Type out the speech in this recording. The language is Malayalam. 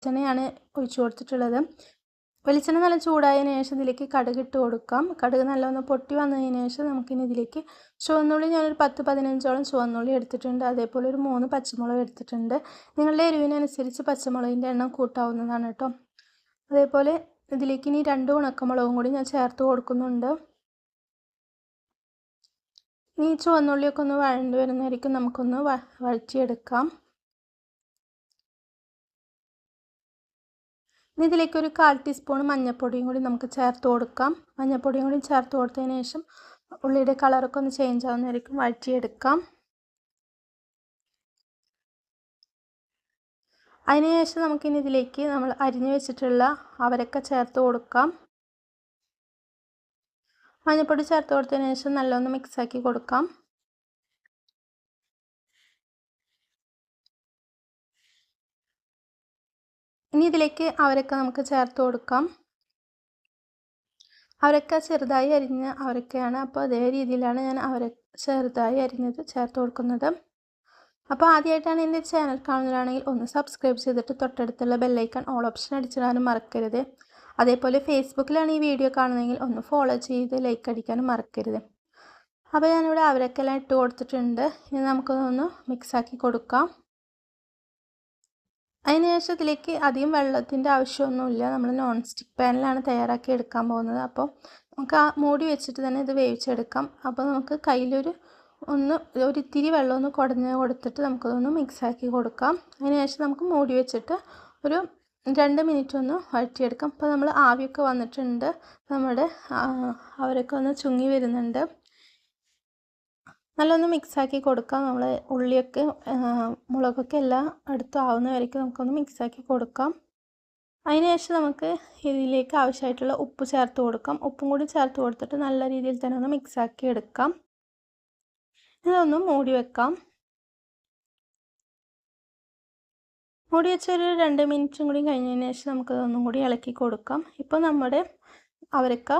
വെളിച്ചെണ്ണയാണ് ഒഴിച്ചു കൊടുത്തിട്ടുള്ളത്. വെളിച്ചെണ്ണ നല്ല ചൂടായതിനു ശേഷം ഇതിലേക്ക് കടുക് ഇട്ട് കൊടുക്കാം. കടുക് നല്ലൊന്ന് പൊട്ടി വന്നതിന് ശേഷം നമുക്കിനി ഇതിലേക്ക് ചുവന്നുള്ളി, ഞാനൊരു 10-15ഓളം ചുവന്നുള്ളി എടുത്തിട്ടുണ്ട്. അതേപോലെ ഒരു 3 പച്ചമുളക് എടുത്തിട്ടുണ്ട്. നിങ്ങളുടെ എരിവിനനുസരിച്ച് പച്ചമുളകിൻ്റെ എണ്ണം കൂട്ടാവുന്നതാണ് കേട്ടോ. അതേപോലെ ഇതിലേക്ക് ഇനി 2 ഉണക്കമുളകും കൂടി ഞാൻ ചേർത്ത് കൊടുക്കുന്നുണ്ട്. ഇനി ചുവന്നുള്ളിയൊക്കെ ഒന്ന് വഴണ്ടി വരുന്നതായിരിക്കും, നമുക്കൊന്ന് വഴറ്റിയെടുക്കാം. ഇനി ഇതിലേക്ക് ഒരു 1/4 ടീസ്പൂൺ മഞ്ഞൾപ്പൊടിയും കൂടി നമുക്ക് ചേർത്ത് കൊടുക്കാം. മഞ്ഞൾപ്പൊടിയും കൂടി ചേർത്ത് കൊടുത്തതിന് ശേഷം ഉള്ളിയുടെ കളറൊക്കെ ഒന്ന് ചേഞ്ച് ആവുന്നതായിരിക്കും, വഴറ്റിയെടുക്കാം. അതിനുശേഷം നമുക്കിനി ഇതിലേക്ക് നമ്മൾ അരിഞ്ഞു വെച്ചിട്ടുള്ള അവരക്ക ചേർത്ത് കൊടുക്കാം. മഞ്ഞൾപ്പൊടി ചേർത്ത് കൊടുത്തതിന് ശേഷം നല്ലൊന്ന് മിക്സാക്കി കൊടുക്കാം. ഇനി ഇതിലേക്ക് അവരക്ക നമുക്ക് ചേർത്ത് കൊടുക്കാം. അവരക്ക ചെറുതായി അരിഞ്ഞ അവരക്കയാണ്, അപ്പോൾ അതേ രീതിയിലാണ് ഞാൻ ചെറുതായി അരിഞ്ഞത് ചേർത്ത് കൊടുക്കുന്നത്. അപ്പോൾ ആദ്യമായിട്ടാണ് എൻ്റെ ചാനൽ കാണുന്നതാണെങ്കിൽ ഒന്ന് സബ്സ്ക്രൈബ് ചെയ്തിട്ട് തൊട്ടടുത്തുള്ള ബെല്ലൈക്കൺ ഓൾ ഓപ്ഷൻ അടിച്ചിടാനും മറക്കരുത്. അതേപോലെ ഫേസ്ബുക്കിലാണ് ഈ വീഡിയോ കാണുന്നതെങ്കിൽ ഒന്ന് ഫോളോ ചെയ്ത് ലൈക്ക് അടിക്കാനും മറക്കരുത്. അപ്പോൾ ഞാനിവിടെ അവരക്കെല്ലാം ഇട്ട് കൊടുത്തിട്ടുണ്ട്. ഇനി നമുക്കൊന്ന് മിക്സാക്കി കൊടുക്കാം. അതിനുശേഷം ഇതിലേക്ക് അധികം വെള്ളത്തിൻ്റെ ആവശ്യമൊന്നുമില്ല. നമ്മൾ നോൺ സ്റ്റിക്ക് പാനിലാണ് തയ്യാറാക്കി എടുക്കാൻ പോകുന്നത്. അപ്പോൾ നമുക്ക് ആ മൂടി വെച്ചിട്ട് തന്നെ ഇത് വേവിച്ചെടുക്കാം. അപ്പോൾ നമുക്ക് കയ്യിലൊരു ഇത്തിരി വെള്ളം ഒന്ന് കുടഞ്ഞ് കൊടുത്തിട്ട് നമുക്കതൊന്ന് മിക്സാക്കി കൊടുക്കാം. അതിനുശേഷം നമുക്ക് മൂടി വെച്ചിട്ട് ഒരു 2 മിനിറ്റ് ഒന്ന് വഴറ്റിയെടുക്കാം. അപ്പോൾ നമ്മൾ ആവിയൊക്കെ വന്നിട്ടുണ്ട്, നമ്മുടെ അവരൊക്കെ ഒന്ന് ചുങ്ങി വരുന്നുണ്ട്. നല്ലൊന്ന് മിക്സാക്കി കൊടുക്കാം. നമ്മൾ ഉള്ളിയൊക്കെ മുളകൊക്കെ എല്ലാം അടുത്താവുന്ന വരയ്ക്ക് നമുക്കൊന്ന് മിക്സാക്കി കൊടുക്കാം. അതിനുശേഷം നമുക്ക് ഇതിലേക്ക് ആവശ്യമായിട്ടുള്ള ഉപ്പ് ചേർത്ത് കൊടുക്കാം. ഉപ്പും കൂടി ചേർത്ത് കൊടുത്തിട്ട് നല്ല രീതിയിൽ തന്നെ ഒന്ന് മിക്സാക്കി എടുക്കാം. ഇതൊന്ന് മൂടി വെക്കാം. മൂടി വെച്ചൊരു 2 മിനിറ്റും കൂടി കഴിഞ്ഞതിന് ശേഷം നമുക്കതൊന്നും കൂടി ഇളക്കി കൊടുക്കാം. ഇപ്പോൾ നമ്മുടെ അവരക്ക